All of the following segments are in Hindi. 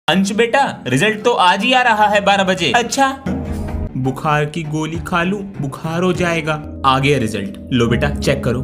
अंश बेटा, रिजल्ट तो आज ही आ रहा है 12 बजे। अच्छा, बुखार की गोली खा लूं, बुखार हो जाएगा। आ गया रिजल्ट, लो बेटा चेक करो।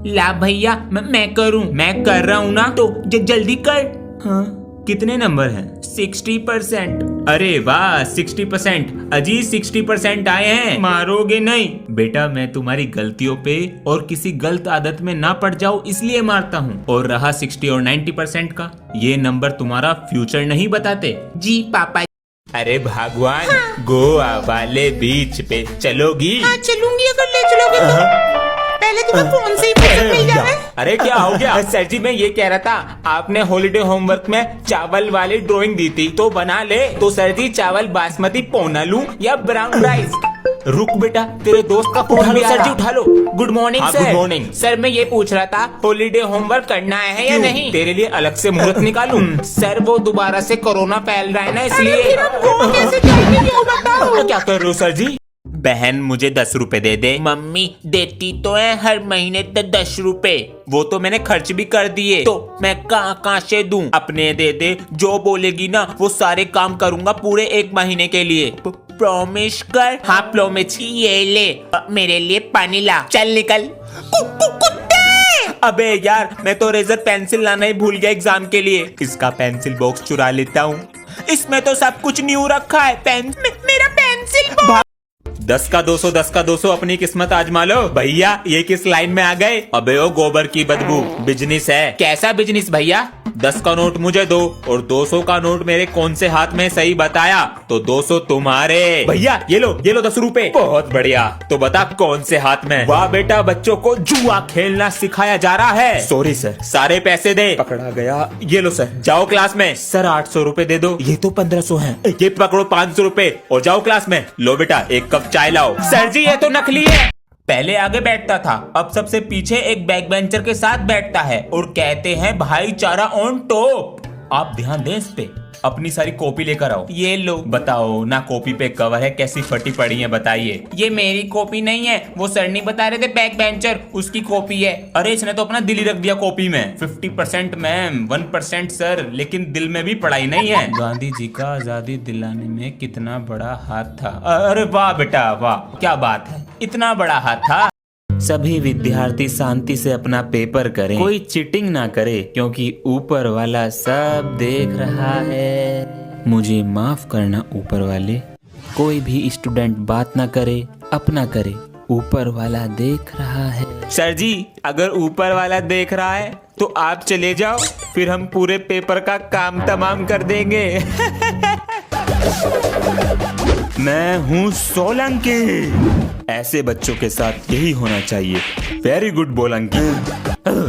ला भैया, मैं करूं। मैं कर रहा हूं ना, तो जल्दी कर। हाँ, कितने नंबर हैं? 60%। अरे वाह, 60%। अजी 60% आए हैं, मारोगे नहीं? बेटा मैं तुम्हारी गलतियों पे और किसी गलत आदत में ना पड़ जाऊं इसलिए मारता हूँ। और रहा 60 और 90% का, ये नंबर तुम्हारा फ्यूचर नहीं बताते। जी पापा। अरे भगवान, हाँ। गोवा वाले बीच पे चलोगी? हाँ चलूंगी, अगर ले चलोगे तो। पहले तुम्हें फोन से ही पैसे मिल जाए। अरे क्या हो गया? सर जी मैं ये कह रहा था, आपने हॉलिडे होमवर्क में चावल वाली ड्राइंग दी थी तो बना ले। तो सर जी चावल बासमती पौना लूं या ब्राउन राइस? रुक बेटा, तेरे दोस्त का फोन भी आ रहा। सर जी उठा लो। Good morning sir. Good morning sir. मैं ये पूछ रहा था हॉलिडे होमवर्क करना है या नहीं? तेरे लिए अलग से मुहूर्त निकालूं? सर वो दोबारा से कोरोना फैल रहा है ना, इसलिए। क्या कर रहे हो सर जी? बहन मुझे 10 रुपए दे दे। मम्मी देती तो है हर महीने 10 रुपए, वो तो मैंने खर्च भी कर दिए, तो मैं कहाँ से दूं? अपने दे दे, जो बोलेगी ना वो सारे काम करूंगा पूरे 1 महीने के लिए। प्रॉमिस कर। हाँ प्रॉमिस। ये ले मेरे लिए पानी ला। चल निकल। अबे यार, मैं तो रेजर पेंसिल लाना ही भूल गया एग्जाम के लिए। इसका पेंसिल बॉक्स चुरा लेता हूँ, इसमें तो सब कुछ न्यू रखा है। मेरा पेंसिल बॉक्स। 10 का 200, 10 का 200, अपनी किस्मत आजमा लो। भैया ये किस लाइन में आ गए? अबे ओ गोबर की बदबू, बिजनेस है। कैसा बिजनेस भैया? 10 का नोट मुझे दो और 200 का नोट मेरे कौन से हाथ में? सही बताया तो 200 तुम्हारे। भैया ये लो 10 रुपए। बहुत बढ़िया, तो बता कौन से हाथ में? वाह बेटा, बच्चों को जुआ खेलना सिखाया जा रहा है। Sorry sir. सारे पैसे दे। पकड़ा गया। ये लो सर, जाओ क्लास में। सर 800 रुपए दे दो। ये तो 1500 है। ये पकड़ो 500 रुपए और जाओ क्लास में। लो बेटा 1 कप चाय लाओ। सर जी ये तो नकली है। पहले आगे बैठता था, अब सबसे पीछे एक बैक बेंचर के साथ बैठता है और कहते हैं भाईचारा ऑन टॉप। आप ध्यान दें इस पे। अपनी सारी कॉपी लेकर आओ। ये लो। बताओ ना, कॉपी पे कवर है, कैसी फटी पड़ी है बताइए। ये मेरी कॉपी नहीं है, वो सर नहीं बता रहे थे बैक बेंचर, उसकी कॉपी है। अरे इसने तो अपना दिल ही रख दिया कॉपी में। 50% मैम, 1% सर, लेकिन दिल में भी पढ़ाई नहीं है। गांधी जी का आजादी दिलाने में कितना बड़ा हाथ था। अरे वाह बेटा वाह, क्या बात है, इतना बड़ा हाथ था। सभी विद्यार्थी शांति से अपना पेपर करें, कोई चीटिंग ना करे, क्योंकि ऊपर वाला सब देख रहा है। मुझे माफ करना ऊपर वाले, कोई भी स्टूडेंट बात ना करे, अपना करे, ऊपर वाला देख रहा है। सर जी अगर ऊपर वाला देख रहा है तो आप चले जाओ, फिर हम पूरे पेपर का काम तमाम कर देंगे। मैं हूँ सोलंकी। ऐसे बच्चों के साथ यही होना चाहिए। वेरी गुड बोलंकी।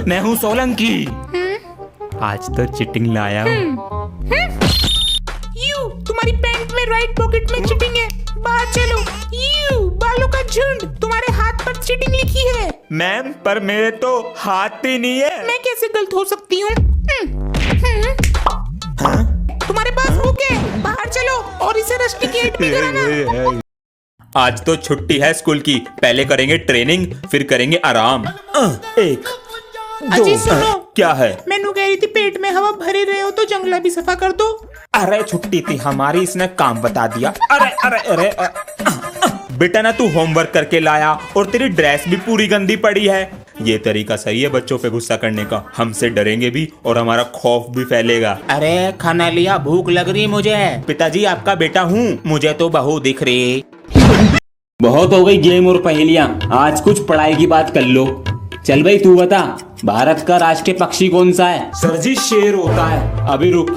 मैं हूँ सोलंकी। आज तो चिटिंग लाया हूँ। यू, तुम्हारी पैंट में राइट पॉकेट में चिटिंग है, बाहर चलो। यू, बालों का झुंड, तुम्हारे हाथ पर चिटिंग लिखी है। मैम पर मेरे तो हाथ ही नहीं है। मैं कैसे गलत हो सकती हूँ? तुम्हारे पास बुक है, बाहर चलो और इसे रस्टिकेट भी कराना। आज तो छुट्टी है स्कूल की, पहले करेंगे ट्रेनिंग, फिर करेंगे आराम। 1 अजी सुनो, क्या है? मैनू कह रही थी पेट में हवा भरे रहे हो तो जंगला भी सफा कर दो। अरे छुट्टी थी हमारी, इसने काम बता दिया। अरे अरे अरे, बेटा ना तू होमवर्क करके लाया और तेरी ड्रेस भी पूरी गंदी पड़ी है। ये तरीका सही है बच्चों पे गुस्सा करने का, हमसे डरेंगे भी और हमारा खौफ भी फैलेगा। अरे खाना लिया, भूख लग रही मुझे। पिताजी आपका बेटा हूँ, मुझे तो बहू दिख रही। बहुत हो गई गेम और पहेलियां, आज कुछ पढ़ाई की बात कर लो। चल भाई तू बता, भारत का राष्ट्रीय पक्षी कौन सा है? सर जी शेर होता है। अभी रुक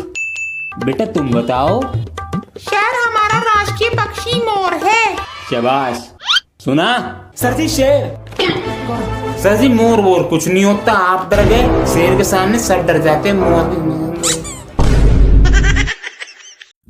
बेटा, तुम बताओ। शहर हमारा राष्ट्रीय पक्षी मोर है। शाबाश। सुना? सर जी शेर। सर जी मोर वोर कुछ नहीं होता, आप डर गए। शेर के सामने सब डर जाते, मोर।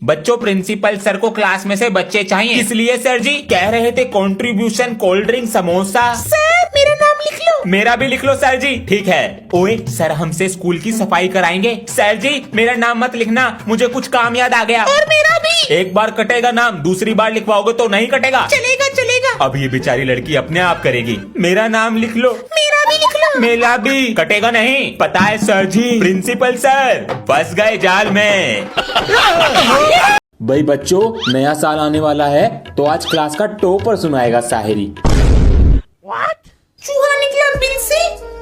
बच्चों प्रिंसिपल सर को क्लास में से बच्चे चाहिए। इसलिए सर जी कह रहे थे contribution cold drink samosa. Sir मेरा नाम लिख लो। मेरा भी लिख लो सर जी। ठीक है। ओए सर हमसे स्कूल की सफाई कराएंगे। सर जी मेरा नाम मत लिखना, मुझे कुछ काम याद आ गया। और मेरा भी। एक बार कटेगा नाम, दूसरी बार लिखवाओगे तो नहीं कटेगा। चलेगा चलेगा। अब ये बेचारी लड़की अपने आप करेगी। मेरा नाम लिख लो। मेरा भी लिख लो। मेला भी कटेगा नहीं। पता है सर जी, प्रिंसिपल सर फंस गए जाल में। भाई बच्चों, नया साल आने वाला है तो आज क्लास का टॉपर सुनाएगा शायरी। चूहा निकला बिल से,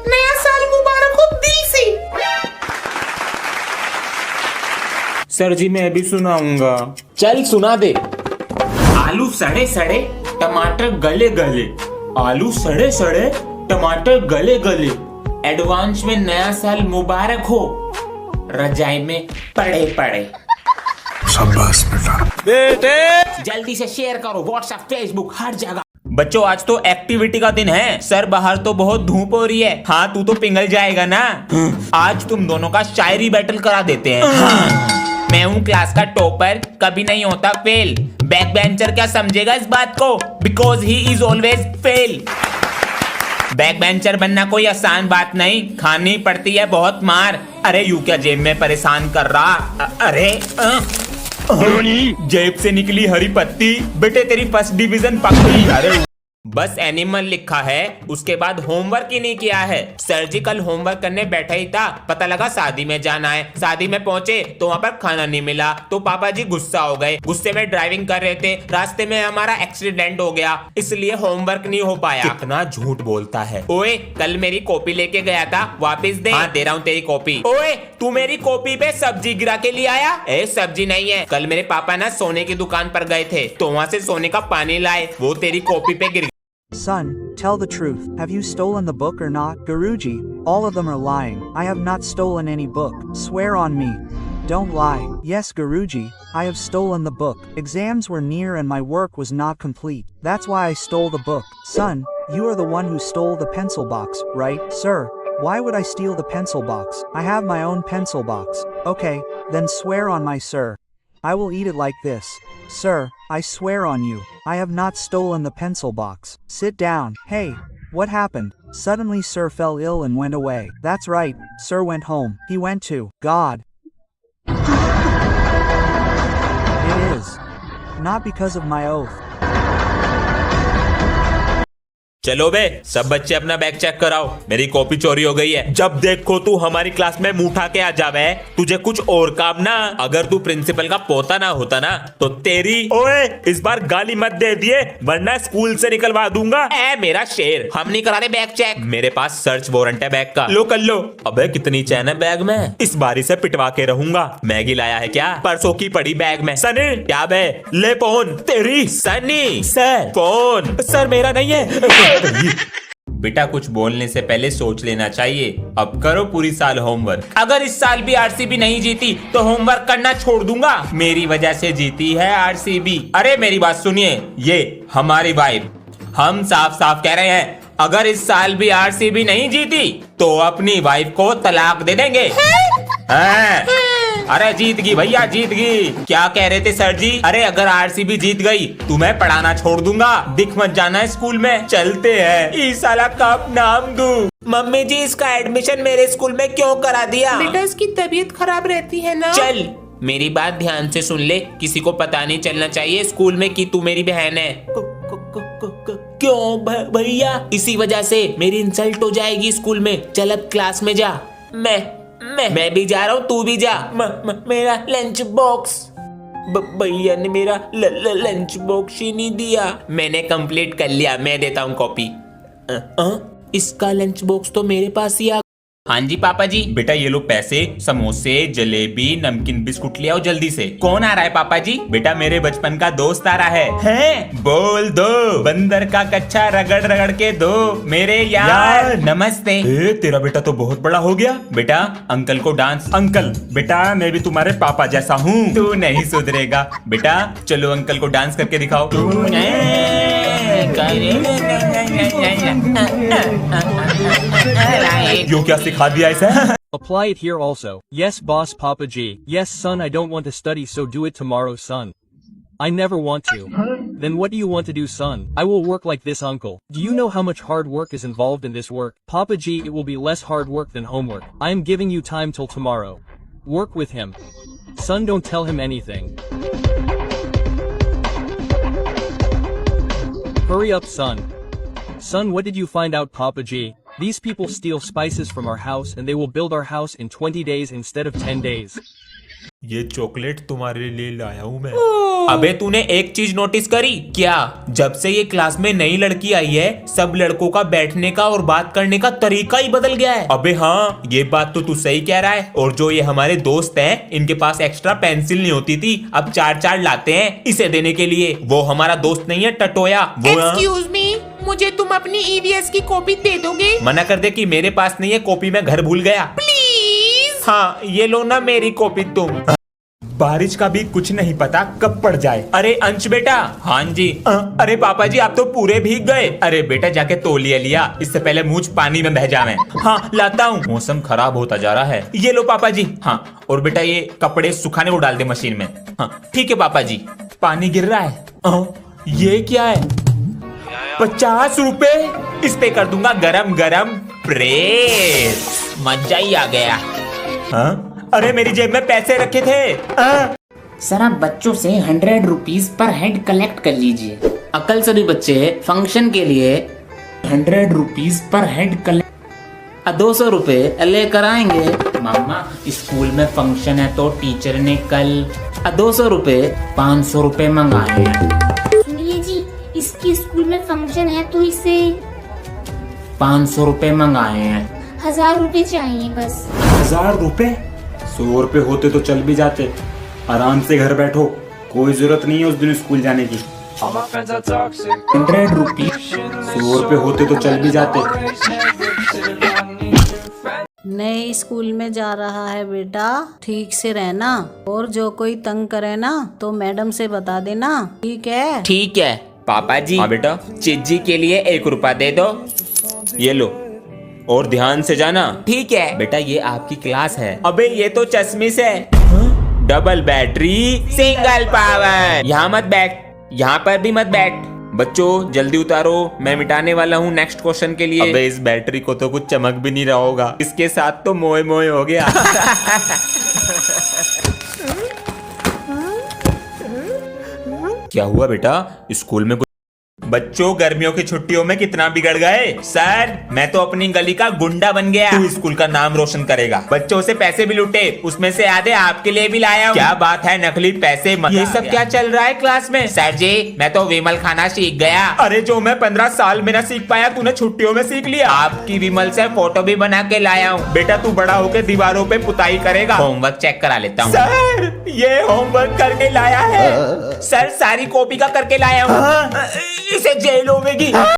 नया साल मुबारक हो दिल से। सर जी मैं भी सुनाऊंगा। चल सुना दे। आलू सड़े सड़े टमाटर गले गले, आलू सड़े सड़े टमाटर गले गले, एडवांस में नया साल मुबारक हो, रजाई में पड़े पड़े। शाबाश बेटा। जल्दी से शेयर करो व्हाट्सएप फेसबुक हर जगह। बच्चों आज तो एक्टिविटी का दिन है। सर बाहर तो बहुत धूप हो रही है। हाँ तू तो पिघल जाएगा ना। आज तुम दोनों का शायरी बैटल करा देते हैं। हाँ। मैं हूँ क्लास का टॉपर, कभी नहीं होता फेल। बैक बेंचर क्या समझेगा इस बात को, because he is always fail. Backbencher बनना कोई आसान बात नहीं, खानी पड़ती है बहुत मार। अरे यू क्या जेब में परेशान कर रहा। अरे जेब से निकली हरी पत्ती, बेटे तेरी फर्स्ट डिवीजन पक्की। अरे बस एनिमल लिखा है, उसके बाद होमवर्क ही नहीं किया है। सर जी कल होमवर्क करने बैठा ही था, पता लगा शादी में जाना है। शादी में पहुंचे तो वहाँ पर खाना नहीं मिला, तो पापा जी गुस्सा हो गए। गुस्से में ड्राइविंग कर रहे थे, रास्ते में हमारा एक्सीडेंट हो गया, इसलिए होमवर्क नहीं हो पाया। कितना झूठ बोलता है। ओए कल मेरी कॉपी लेके गया था, वापिस दे। हाँ दे रहा हूँ तेरी कॉपी। ओए तू मेरी कॉपी पे सब्जी गिरा के ले आया। ए सब्जी नहीं है, कल मेरे पापा ना सोने की दुकान पर गए थे, तो वहाँ से सोने का पानी लाए, वो तेरी कॉपी पे गिर। Son, tell the truth. Have you stolen the book or not? Guruji, all of them are lying. I have not stolen any book. Swear on me. Don't lie. Yes, Guruji, I have stolen the book. Exams were near and my work was not complete. That's why I stole the book. Son, you are the one who stole the pencil box, right? Sir, why would I steal the pencil box? I have my own pencil box. Okay, then swear on my sir. I will eat it like this. Sir, I swear on you, I have not stolen the pencil box. Sit down. Hey, what happened? Suddenly Sir fell ill and went away. That's right, Sir went home. He went to God. It is not because of my oath. चलो बे सब बच्चे अपना बैग चेक कराओ, मेरी कॉपी चोरी हो गई है। जब देखो तू हमारी क्लास में मुंह उठा के आ जावे, तुझे कुछ और काम ना। अगर तू प्रिंसिपल का पोता ना होता ना तो तेरी। ओए इस बार गाली मत दे दिए वरना स्कूल से निकलवा दूंगा। ए मेरा शेर, हम नहीं करा रहे बैग चेक, मेरे पास सर्च वारंट है बैग का। लो कर लो। अबे कितनी चैन है बैग में, इस बारी से पिटवा के रहूंगा। मैगी लाया है क्या, परसों की पड़ी बैग में। सनी क्या बे, ले फोन तेरी। Sunny sir phone. सर मेरा नहीं है। बेटा कुछ बोलने से पहले सोच लेना चाहिए। अब करो पूरी साल होमवर्क। अगर इस साल भी आरसीबी नहीं जीती तो होमवर्क करना छोड़ दूंगा। मेरी वजह से जीती है आरसीबी। अरे मेरी बात सुनिए, ये हमारी वाइफ, हम साफ साफ कह रहे हैं अगर इस साल भी आरसीबी नहीं जीती तो अपनी वाइफ को तलाक दे देंगे। अरे जीत गई भैया, जीत गई। क्या कह रहे थे सर जी? अरे अगर आरसीबी जीत गई तुम्हें पढ़ाना छोड़ दूंगा, दिख मत जाना है स्कूल में। चलते हैं, इस साला कब नाम दूं? मम्मी जी इसका एडमिशन मेरे स्कूल में क्यों करा दिया? बेटा इसकी तबीयत खराब रहती है ना। चल मेरी बात ध्यान से सुन ले, किसी को पता नहीं चलना चाहिए स्कूल में कि तू मेरी बहन है। क्यों भैया? इसी वजह से मेरी इंसल्ट हो जाएगी स्कूल में। चल अब क्लास में जा। मैं भी जा रहा हूँ, तू भी जा। मेरा लंच बॉक्स, भैया ने मेरा लंच बॉक्स ही नहीं दिया। मैंने कंप्लीट कर लिया, मैं देता हूँ कॉपी। इसका लंच बॉक्स तो मेरे पास ही आ। हाँ जी पापा जी। बेटा ये लो पैसे, समोसे जलेबी नमकीन बिस्कुट ले आओ जल्दी से। कौन आ रहा है पापा जी? बेटा मेरे बचपन का दोस्त आ रहा है। हैं? बोल दो, बंदर का कच्चा रगड़ रगड़ के दो मेरे यार। नमस्ते। तेरा बेटा तो बहुत बड़ा हो गया। बेटा अंकल को डांस। अंकल बेटा मैं भी तुम्हारे पापा जैसा हूँ। तू नहीं सुधरेगा बेटा, चलो अंकल को डांस करके दिखाओ। यो क्या सिखा दिया इसे? Apply it here also. Yes, boss Papa G. Yes, son, I don't want to study, so do it tomorrow, son. I never want to. Then what do you want to do, son? I will work like this, uncle. Do you know how much hard work is involved in this work? Papa G, it will be less hard work than homework. I am giving you time till tomorrow. Work with him. Son, don't tell him anything. Hurry up, son. Son, what did you find out, Papa G? These people steal spices from our house and they will build our house in 20 days instead of 10 days. ये चॉकलेट तुम्हारे लिए लाया हूँ मैं। अबे तूने एक चीज नोटिस करी क्या? जब से ये क्लास में नई लड़की आई है सब लड़कों का बैठने का और बात करने का तरीका ही बदल गया है। अबे हाँ ये बात तो तू सही कह रहा है। और जो ये हमारे दोस्त हैं इनके पास एक्स्ट्रा पेंसिल नहीं होती थी, अब 4-4 लाते हैं इसे देने के लिए। वो हमारा दोस्त नहीं है टटोया वो। एक्सक्यूज मी, मुझे तुम अपनी ईवीएस की कॉपी दे दोगे? मना कर दे कि मेरे पास नहीं है कॉपी, मैं घर भूल गया। प्लीज। हाँ ये लो ना मेरी कॉपी तुम। बारिश का भी कुछ नहीं पता कब पड़ जाए। अरे अंश बेटा। हाँ जी। अरे पापा जी आप तो पूरे भीग गए। अरे बेटा जाके तौलिया लिया इससे पहले मुझ पानी में बह जावे। हाँ लाता हूँ, मौसम खराब होता जा रहा है। ये लो पापा जी। हाँ और बेटा ये कपड़े सुखाने को डाल दे मशीन में। हाँ ठीक है पापा जी। पानी गिर रहा है। ये क्या है? 50 रुपए, इस पे कर दूंगा गरम गरम प्रेस। मजा ही आ गया। हाँ अरे मेरी जेब में पैसे रखे थे। सर आप बच्चों से 100 रुपीज पर हेड कलेक्ट कर लीजिए। अकल सभी बच्चे फंक्शन के लिए 100 रुपीज पर हेड कलेक्ट 200 रुपए लेकर आएंगे। मामा स्कूल में फंक्शन है तो टीचर ने कल 200 रुपए 500 रुपए मंगाए हैं। सुनिए जी, इसके स्कूल में फंक्शन है तो इसे 500 रुपए मंगाए हैं। 1000 रुपए चाहिए बस। 1000 रुपए? 100 रुपए होते तो चल भी जाते। आराम से घर बैठो, कोई जरूरत नहीं है उस दिन स्कूल जाने की। 100 रुपए 100 रुपए होते तो चल भी जाते। नए स्कूल में जा रहा है बेटा, ठीक से रहना और जो कोई तंग करे ना तो मैडम से बता देना, ठीक है? ठीक है पापा जी। हाँ बेटा चिज्जी के लिए 1 रुपया दे दो। ये लो और ध्यान से जाना। ठीक है बेटा ये आपकी क्लास है। अबे ये तो चश्मिश है। Double battery single power. यहाँ मत बैठ, यहाँ पर भी मत बैठ। बच्चों जल्दी उतारो, मैं मिटाने वाला हूँ नेक्स्ट क्वेश्चन के लिए। अबे इस बैटरी को तो कुछ चमक भी नहीं रहा होगा, इसके साथ तो मोए मोए हो गया। क्या हुआ बेटा स्कूल में? बच्चों गर्मियों की छुट्टियों में कितना बिगड़ गए। सर मैं तो अपनी गली का गुंडा बन गया। तू स्कूल का नाम रोशन करेगा। बच्चों से पैसे भी लूटे, उसमें से आधे आपके लिए भी लाया हूं। क्या बात है नकली पैसे? ये सब क्या चल रहा है क्लास में? सर जी मैं तो विमल खाना सीख गया। अरे जो मैं 15 साल में ना सीख पाया तूने छुट्टियों में सीख लिया। आपकी विमल से फोटो भी बना के लाया हूँ। बेटा तू बड़ा होकर दीवारों पे पुताई करेगा। होमवर्क चेक करा लेता हूँ। सर ये होमवर्क करके लाया है। सर सारी कॉपी का करके लाया हूँ। इसे जेल होगी।